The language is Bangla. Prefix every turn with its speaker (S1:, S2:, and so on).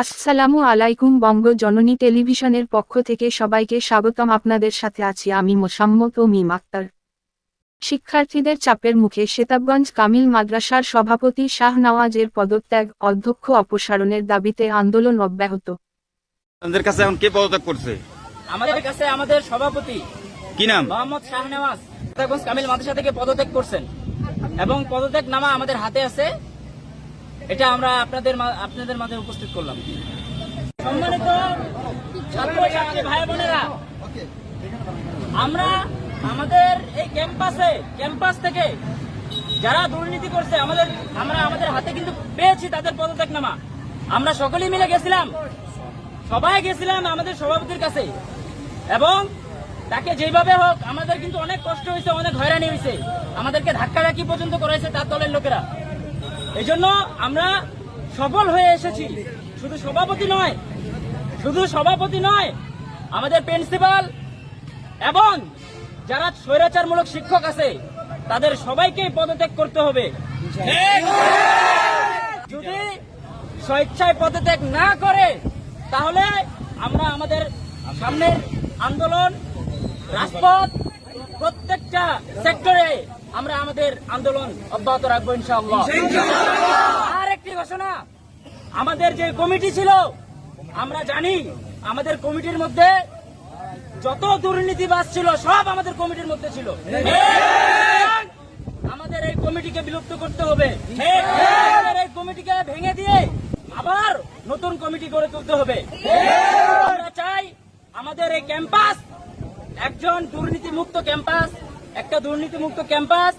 S1: আসসালামু আলাইকুম। বঙ্গ জননী টেলিভিশনের পক্ষ থেকে সবাইকে স্বাগতম। আপনাদের সাথে আছি আমি মোসাম্মত ও মিম আক্তার। শিক্ষার্থীদের চাপের মুখে সেতাবগঞ্জ কামিল মাদ্রাসার সভাপতি শাহনওয়াজের পদত্যাগ, অধ্যক্ষ অপসারণের দাবিতে আন্দোলন অব্যাহত।
S2: আমাদের কাছে এখন কে পদত্যাগ করছে?
S3: আমাদের কাছে আমাদের সভাপতি
S2: কি নাম?
S3: মোহাম্মদ শাহনওয়াজ সেতাবগঞ্জ কামিল মাদ্রাসা থেকে পদত্যাগ করছেন এবং পদত্যাগ নামা আমাদের হাতে আছে। এটা আমরা আপনাদের মাঝে উপস্থিত করলাম। সম্মানিত ছাত্রছাত্রী ভাই বোনেরা, আমরা আমাদের এই ক্যাম্পাস থেকে যারা দুর্নীতি করছে আমরা আমাদের হাতে কিন্তু পেয়েছি তাদের পদত্যাগ নামা। আমরা সকলেই মিলে গেছিলাম, সবাই গেছিলাম আমাদের সভাপতির কাছে এবং তাকে যেভাবে হোক আমাদের কিন্তু অনেক কষ্ট হয়েছে, অনেক হয়রানি হয়েছে, আমাদেরকে ধাক্কাধাক্কি পর্যন্ত করাইছে তার দলের লোকেরা। এই জন্য আমরা সফল হয়ে এসেছি। শুধু সভাপতি নয়, আমাদের প্রিন্সিপাল এবং যারা স্বৈরাচারমূলক শিক্ষক আছে তাদের সবাইকে পদত্যাগ করতে হবে। যদি স্বেচ্ছায় পদত্যাগ না করে তাহলে আমরা আমাদের সামনের আন্দোলন, রাজপথ, প্রত্যেকটা সেক্টরে আমরা আমাদের আন্দোলন অব্যাহত রাখবো ইনশাআল্লাহ। আর একটি ঘোষণা, আমাদের যে কমিটি ছিল, আমরা জানি আমাদের কমিটির মধ্যে যত দুর্নীতিবাজ ছিল সব আমাদের কমিটির মধ্যে ছিল। আমাদের এই কমিটিকে বিলুপ্ত করতে হবে, আমাদের এই কমিটিকে ভেঙে দিয়ে আবার নতুন কমিটি গড়ে তুলতে হবে। আমরা চাই আমাদের এই ক্যাম্পাস একটা দুর্নীতিমুক্ত ক্যাম্পাস